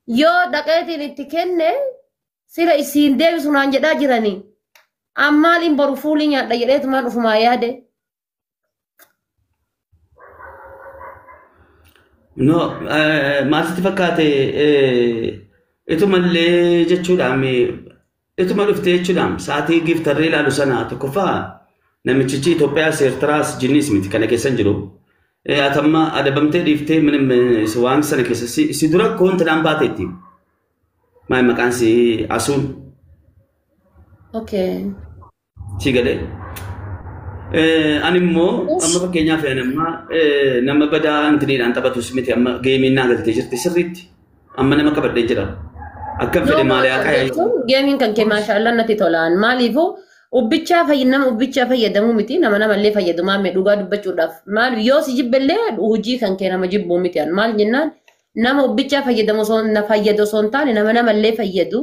Yoo dhaqeetiin itti kenne sila isiin deebisu naan jedhaa jiranii. Ammaaliin boru fuulii nyaadha jedheetumaan dhufumaa yaade. No, maasitti fakkaate itumallee jechuudhaan ituma dhuftee jechuudhaan sa'aatii giftarree ilaalu sana tokkoffaa namichichi Itoophiyaas Eertiraas jinnis miti kana keessa jiru. Atamma adabamtee dhiiftee minim waan sana keessa si dura koontinaan baateetti. Maal maqaan si asuun. Okay. Si galee. Ani immoo amma fakkeenyaaf nama badaa antiniidhaan taphatus miti amma geemiin naa galtee jirti sirriitti. Amma nama qabadhee jira. Akkam fedhe maaliyaa qayaa. Geemiin kan kee maashaallah natti tolaan maaliifuu ubbichaa fayyadamuu miti nama namallee fayyadamaa mee dhugaa dubbachuudhaaf maal yoo si jibbellee hojii kan kee nama jibbuu miti maal jennaan nama ubbichaa fayyadamu fayyadu osoo hin taane nama namallee fayyadu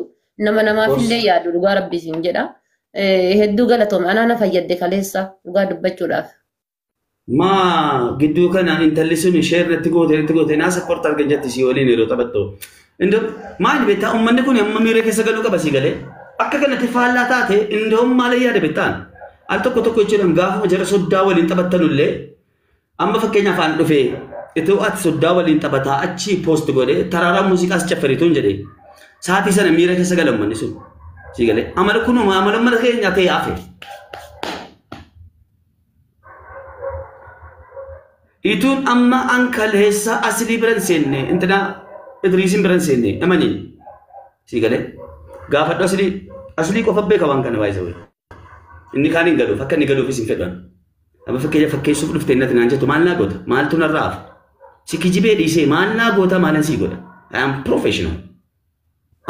nama namaafillee yaadu dhugaa rabbisiin jedha. Hedduu galatoome anaana fayyadde kaleessa dhugaa dubbachuudhaaf. Maa gidduu kana intalli sun ishee irratti goote naa sappoortii argan jetti si waliin yeroo taphattu. Indoo maal beektaa uummanni kun amma miira keessa galuu qaba si galee akka kanatti faallaa taate indoo maal yaada beektaan al tokko jechuudhaan gaafa jara soddaa waliin taphattanullee amma fakkeenyaaf aan dhufee itoo ati soddaa waliin taphataa achi poost godhee taraaraa muuziqaas caffariituun jedhee sa'aatii sana miira keessa gala uummanni sun. Sigale, amala kunuma amala mana keenya ta'e hafe. Ituun amma ankaleessa asli biran seenne, intina Idriisin biran seenne, amani. Sigale, gaafadhu asli qofa beeka waan kana baay'isa wayi. Inni kaan hin galuuf, akka inni galuufis hin fedhan. Amma fakkeessuuf dhuftee natti naan jettu maal naa goota, maaltu narraaf. Si kijibee dhiisee maal naa goota maalan sii godha. I am professional.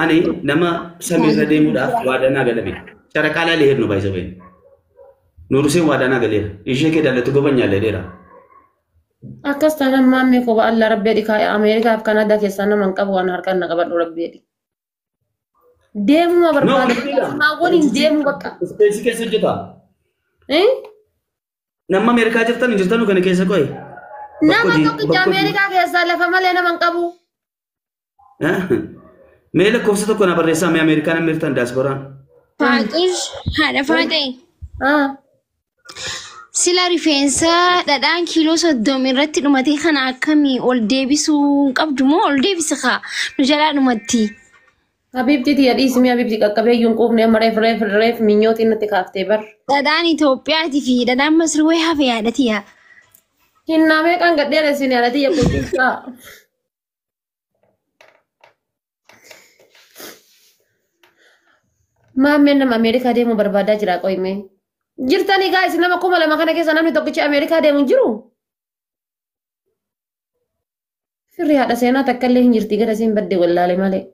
Ani nama samiirra deemuudhaaf waadanaa galame. Caraqaalaa lee hirnu baay'isa wayi. Nuuruseen waadanaa galeera. Ishee kee dallatu gobanya leera. Akkas taanaan maammee koba Allah rabbeedhi kaa'e Ameerikaaf Kanaadaa keessaa nama hin qabu waan harkaan na qabadhu rabbeedhi. Deemuma barbaada. Maa waliin deemu bakka. Ispeesii keessa hojjeta. Nama Ameerikaa jirtanu kana keessa qo'e. Nama tokkicha Ameerikaa keessaa lafa malee nama hin qabu. Mee lakkoofsa tokko na barreessaa mee Ameerikaan Ameerikaan daasboraan. Faaqish haadha faaqee. Sila rifeensa dhadhaan kiiloo 30 irratti dhumatee kana akkamii ol deebisuu qabdu moo ol deebisa kaa nu jalaa dhumatti. Habibti dhiisii mi habibti qaqqabeeyyuu hin quufne amma reef minyootiin natti kaaftee bar. Dhadhaan Itoophiyaatii fi dhadhaan Masriwee hafe yaadatiya. Hinnaa meeqaan gadheera isin yaadatiya qulqulsaa. Maammeen nama Ameerikaa deemuu barbaadaa jira qoyme. Jirtanii gaa isin nama 2,000 kana keessa namni tokkichi Ameerikaa deemu jiru. Firri haadha seenaa takka illee hin jirti gara isin badde wallaale malee.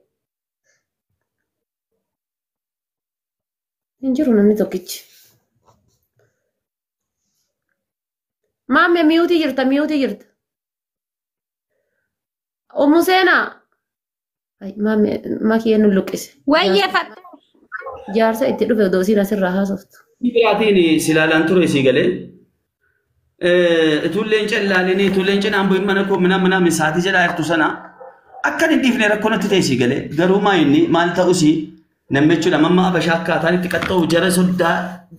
Hin jiru namni tokkichi. Maammee miyuutii jirta. Ommu seenaa. Maammee makii nu luqqise. Wayyeeffadhu. Jaarsa itti dhufe odoo siin asirraa haasoftu. Biraatiin silaalaan ture sii galee. Itulleen cinaan bu'in mana misaatii jedhaa jirtu sana akka hin dhiifne rakkoo natti ta'e sii galee. Garuu maal ta'usi namni jechuudha mamma abashaa akkaataan itti qaxxa'u jara soddaa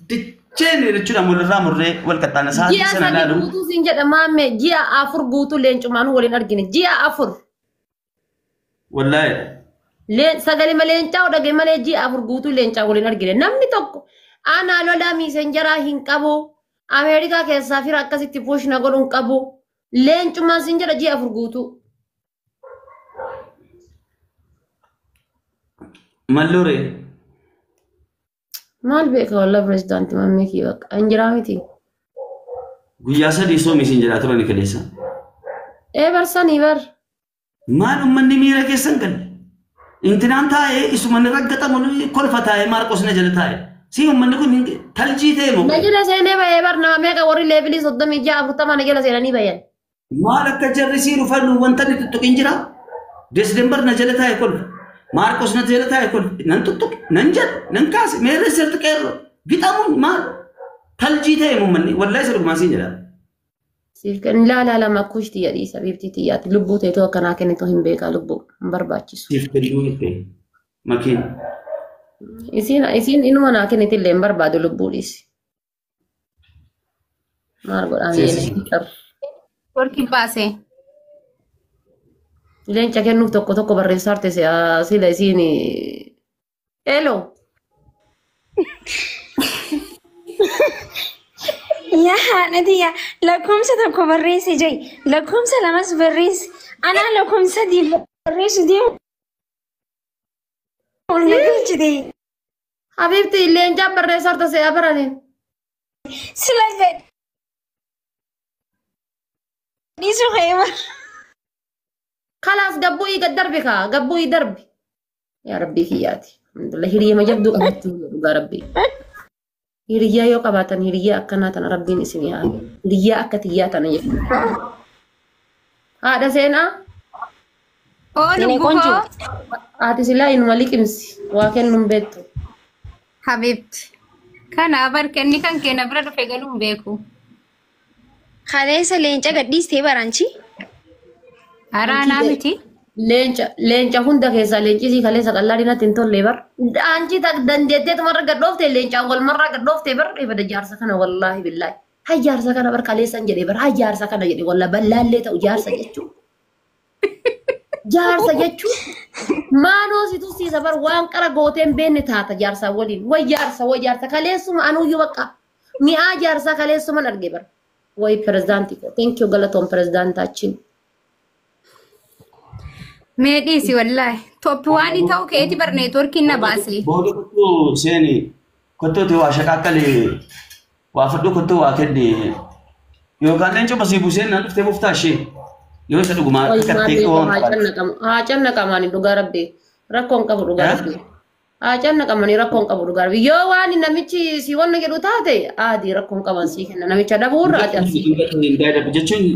dicheen jechuudha walirraa murree wal qaxxaana sa'aatii sana ilaalu. Ji'a 3 guutuu siin jedha maammee ji'a 4 guutuu leencumaan waliin argine ji'a 4. Wallaahi. Sagalee malee leencaa odhagee malee ji'a 4 guutuu leencaa waliin argine namni tokko ana lolaa miisenjaraa hin qabu Ameerikaa keessaa fira akkasitti puushna godhuun qabu leencumaan siin jedha ji'a 4 guutuu. Mallure. Maal beeka wallah pirezidaantii maammee kiyya bakka injiraa miti. Guyyaa 3 soomii siin jedhaa turani kaleessa. Barsanii bar. Maal uummanni miira keessan galle. Intinaan taa'ee isuman raggatamu kolfa taa'ee Maarqos na jala taa'ee. Si uummanni kun taljii ta'e moo? Na jala seenee bahee bar nama meeqa warri leebilii 36 na jala seenanii bayan. Maal akka jarri sii dhufan wanta ni tuttuqin jira. Desembar na jala taa'ee kolfa. Maarqos na jala taa'ee kolfa. Nan tuttuqe nan jala nan kaase meerre sirti qeerroo. Bixamuun maal? Taljii ta'e moo uummanni wallahi sirgumaa siin jedha. Siif kan la makkushti yadii sabiibti tiyyaati lubbuu teetoo akkanaa kennitu hin beekaa lubbuu hin barbaachisu. Siif kennuu miti makiin. Isiin inuma naa kenniti illee hin barbaadu lubbuudhis. Maal godhaan yeellee qabu. Torki baasee. Leenca kennuuf tokko barreessaa arte sila isiin elo. Yaa Nadia, lakkoomsa tokko barreesse jay, lakkoomsa lamas barreesse, anaa lakkoomsa sadii barreessu deemu. Habiibti leenca barreessaa arte se'a barane. Sila gad. Dhiisu qeema. Kalaas gabbuu gad darbi kaa gabbuu darbi. Yaa rabbii kiyyaati. Hiriyaa ma jabduu qabatti dhugaa rabbii. Hiriyaa yoo qabaatan hiriyaa akkanaa tana rabbiin isin yaa. Hiriyaa akka tiyyaa tana jechuudha. Haadha seenaa. Oolu buhoo. Haati silaa inuma liqimsi waa kennuun beektu. Habiibti. Kana barkenni kan keenya bira dhufe galuun beeku. Kaleessa leenca gadhiistee baranchi. Araanaa miti. Leenca hunda keessaa leencisii kaleessa qal'aadhi natti hin tolle bar. Anchi dandeettee tumarra gadhoofte leencaan walmarraa gadhoofte bar ibada jaarsa kana wallaahi billaahi. Haa jaarsa kana bar kaleessan jedhee bar haa jaarsa kana jedhee walla ballaallee ta'u jaarsa jechuudha. Jaarsa jechuun maanoo si tusiisa bar waan qara gooteen beenne taata jaarsaa waliin. Way jaarsa kaleessuma anuyyuu bakka mi'aa jaarsaa kaleessuman arge bar. Way pirezidaantii ko thank you galatoon pirezidaantaachin. Meedhiisi wallaahi. Toppi waan ta'u keeti bar neetworkiin na baasee. Booda kottuu seeni kottootti waa shaqaaqqalee waa fudhu kottuu waa kenne yookaan leenca basii buseen naan dhuftee muftaa ishee yoo isa dhugumaa kakkattee qoon haa canna qamaanii dhugaa rabbii rakkoon qabu dhugaa rabbii haa canna qamaanii rakkoon qabu dhugaa rabbii yoo waan namichi si wanna jedhu taate aadii rakkoon qaban sii kenna namicha dhabuurraa jechuun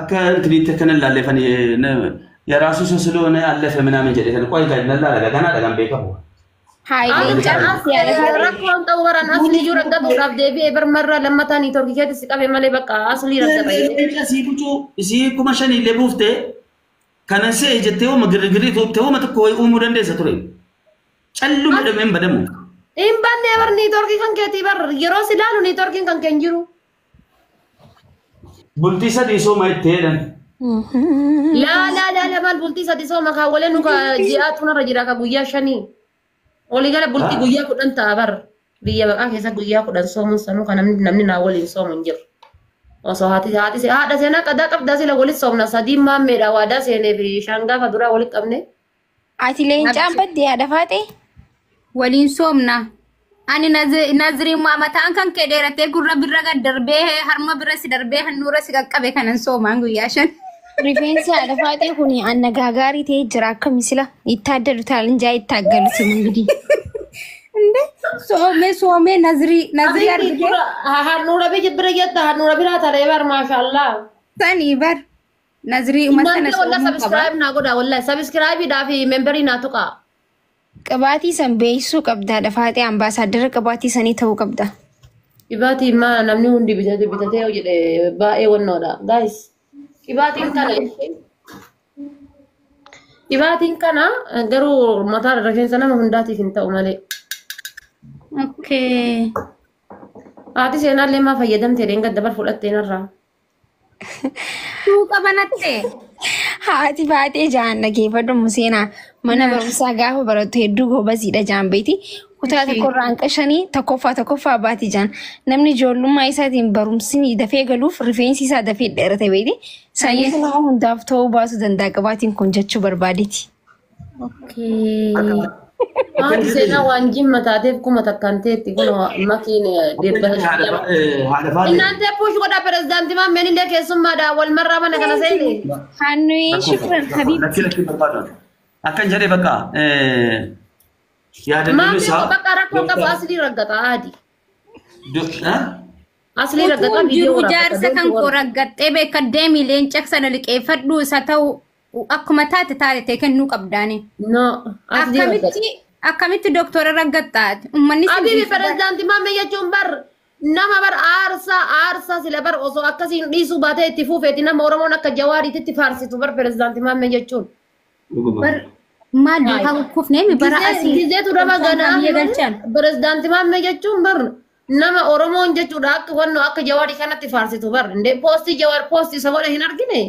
akka intiliitti akkana laalleeffanii የራሱ ሰው ስለሆነ አለፈ ምናምን ጀደተ ቆይ ጋር ነላ ለጋና ለጋን ቤከው Haayileen caas yaala. rakkoon qabu baran asli juu raggatuudhaaf deebi'ee barmarraa lammataa niitoorkii keetti si qabe malee bakka asli raggata. si bucu si kuma shani le bufte kana se jettee uma girgiri tooftee uma tokko way uumuu dandeessa ture callu madameen badamu in banne bar niitoorkii kan keetii bar yeroo si laalu niitoorkiin kan keen jiru. bultii sadii sooma itti jedhan La mal bultii sadii sooma kaa walee nuka ji'aatu narra jira ka guyyaa shanii. Olii gala bultii guyyaa kudhan ta'a bar biyya baqaa keessa guyyaa kudhan soomuun sanuu kan namni naa waliin soomu hin jiru. Osoo haadha seenaa qadaa qabdaa sila walitti soomna sadii maammeedha waadaa seenee fi shaangaafa duraa walitti qabne. Ati leencaan baddee haadha faate? Waliin soomna. Ani nazirii maamataan kan kee dheeratee gurra birra gad darbee harma birra si darbee hannuura si qaqqabe kanan soomaan guyyaa shan. Rifeensi haadha faatee kun anna gaagaarii ta'ee jira akka misila itti adda taalinjaa itti aggalu simangidi. Soomee nazirii argite. Hannuura bira jetta hannuura biraa talee bar maashaallah. Sanii bar nazirii uummata kana soomuu qaba. Subscribe naa godha wallahi subscribe daa fi memberii naa tuqa. Qabaatii san beeksisuu qabda haadha faatee ambaasaaddara qabaatii sanii ta'uu qabda. Qibaatii maa namni hundi bitatee yoo jedhe baay'ee wannoodha. Guys. Qibaatiin kana garuu mataa rifeensa nama hundaatiif hin ta'u malee. Okay. Haati seenaallee maa fayyadamtee deen gadda bar fudhattee narraa. Tuu qabanattee. Haati faatee jaan dhageeffadhu museenaa mana barumsaa gaafa barattu hedduu goobasiidha jaan beeti. Kutaa tokkorraa hanqashanii tokkoffaa baati jaan namni ijoollummaa isaatiin barumsini dafee galuuf rifeensi isaa dafee dheerate beeti. Saayinsi nama hundaaf ta'uu baasuu danda'a qabaatiin kun jechuu barbaadeeti. Haati seenaa waan jimma taateef kuma takkaan teetti kun makiin deebbata. Inaantee puush godha pirezidaantii maammeen illee keessummaadha wal marraa mana kana seene. Hannuyi shukran habiibti. Akkan jedhee bakka Maamii bakka rakkoon qabu asli raggata adi. Asli raggata jiru jaarsa kan koo raggattee beeka deemii leenca sana liqeeffadhu isa ta'u akkuma taate kennuu qabdaani. No asli akkamitti doktora raggattaati ummanni Abibi pirezidaantii maamii jechuun bar nama bar aarsaa sila bar osoo akkasiin dhiisuu baatee itti fuufeeti nama Oromoon akka Jawaariitti faarsitu bar pirezidaantii maammee jechuun. Bar maal duukaa kufnee mi bara asii. Gizeetu nama ganaa pirezidaantii maammee jechuun bar nama Oromoon jechuudha akka wanno akka Jawaarii kanatti faarsitu bar indee poostii Jawaar poostii isa godhe hin argine.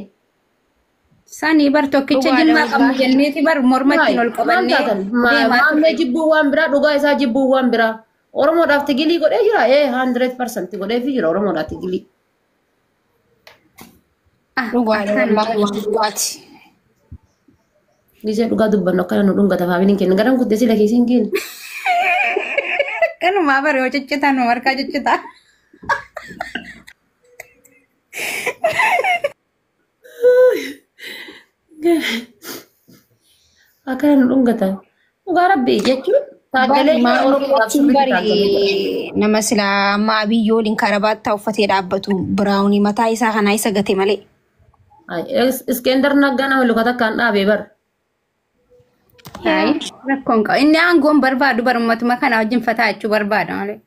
Sani bar tokkicha jimmaa qabu jenneeti bar mormatti ol qabannee maammee jibbuu waan biraa dhugaa isaa jibbuu waan biraa. Oromoodhaaf tigilii godhee jira 100% godhee fi jira Oromoodhaaf tigilii. Dhugaati. Gisee dhugaa dubbannu akkana nu dhungata faamiliin kenna garan kuttee sila keessiin kenna. Kanumaa bare yoo ciccitaa nu harkaa ciccitaa. Akkana nu dhungata. Dhugaa rabbii jechuun. Nama sila amma Abiyyoo waliin karabaattaa uffatee dhaabbatu biraawunii mataa isaa kanaa isa gate malee. Iskender Naggaa nama lukata kan dhaabee bar. Rakkoon qaba. Inni aangoon barbaadu barummatuma kana wajjin fataa jechuu barbaada malee.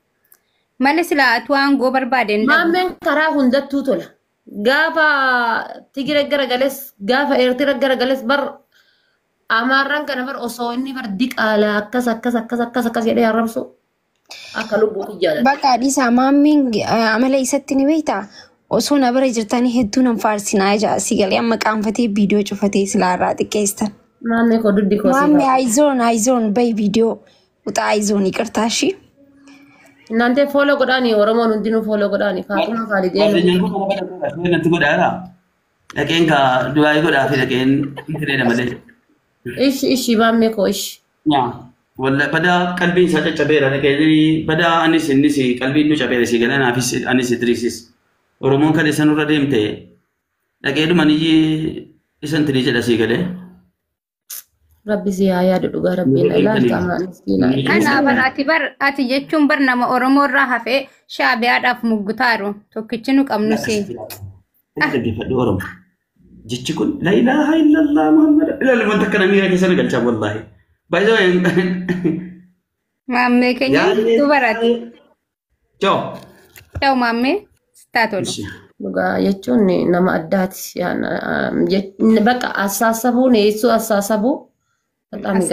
Malee sila atu aangoo barbaade. Maammeen karaa hundattuu tola. Gaafa Tigiree garagales gaafa Eertira garagales bar Amarran kana bar osoo inni bar diqaala akkas jedhee arrabsu akka lubbuutti jaalladha. Bakka dhiisaa maammeen amala isatti ni beektaa osoo na bira jirtanii hedduu nan faarsinaa jaa si galee amma qaanfatee viidiyoo cufatee silaarraa xiqqeessan. Maammee koo duddi koo maammee aizoon bayi viidiyoo utaa aizoon iqirtaashii. Inaante fooloo godhaanii Oromoon hundinuu fooloo godhaanii Faatuma Faalidee. Natti godhaara. Dhaqeen kaa du'aa godhaa fi dhaqeen hin malee. Ishi maammee koo ishi. Walla pada qalbiin isaa caccabeera dhaqee pada anis innis qalbiin nu cabeera si galan afis anis idriisis. Oromoon kan isa nurra deemte dhaqee dhumaniyyi isan tirii jedha si galee. Rabbi si haa yaadu dhugaa rabbiin ilaaltamaan. Ana bar ati jechuun bar nama Oromoo irraa hafee Shaabiyaadhaaf muggutaaru tokkichi nu qabnu si. Dhaggeeffadhu Oromoo. Jechi kun la ilaha illallah Muhammad ilaalu wanta kana miira keessa galchaa wallahi. Baay'ee maammee keenya dubarati. Ciao. Ciao maammee staatol. Dhugaa jechuun nama addaati. Bakka asaasabuun eessoo asaasabuu.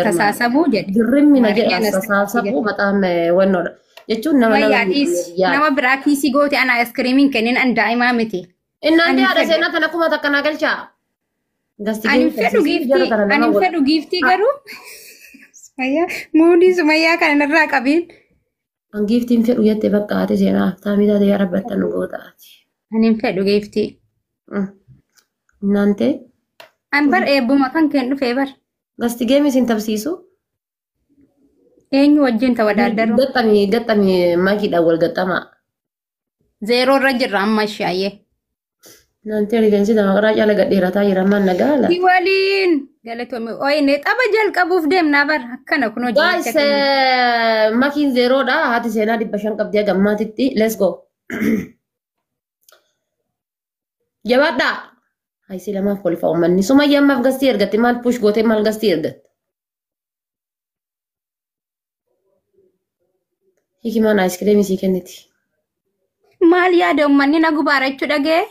Asaasabuu jedhe. Dirrimmi na jedha asaasabuu maxaan wannoodha. Jechuun nama biraa kiisii goote ana askiriimiin kennin an daa'imaa miti. Innaan haadha seenaa kana kuma takka naa galchaa. Ani fedhu giiftii garuu. Muudii sumayyaa kana irraa qabiin. An giiftiin fedhu jettee bakka haati seenaa haftaamii taate yaa rabbattan nu gootaati. Ani fedhu giiftii. Innaan ta'e. An bar eebbuma kan kennu dhufee bar. Gasti geemii sin tabsiisu. Eenyu wajjin tawadaaldaru. Gaxxamii makiidhaan wal gaxxamaa. Zeeroo irra jirra amma ishaayyee. Nanti rifeensi nama garaa caala gadheerataa jira ammaan nagaala. Si waliin galatoomii ooyine xaba jalqabuuf deemnaa bar akkana kun hojii. Guys makiin zeeroodha haati seenaa 500 qabdee gammaatitti let's go. Jabaadha. Haisi lamaaf kolfa uummanni Sumayyaa ammaaf gastii ergatti maal push gootee maal gastii ergatti. Hikimaan aayiskiriimii sii kenniti. Maal yaada uummanni na gubaara jechuu dhagee?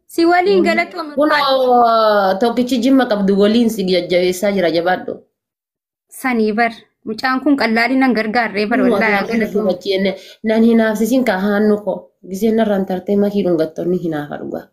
Si waliin galatoomii. Kunoo tokkichi jimma qabdu waliin si jajjabeessaa jira jabaadhu. Sanii bar mucaan kun qallaalii nan gargaarree bar wallaahi galatoomii. Nan hinaafsisin kaa haannu koo giseen narraan tartee makii dhungattoonni hinaafa dhugaa.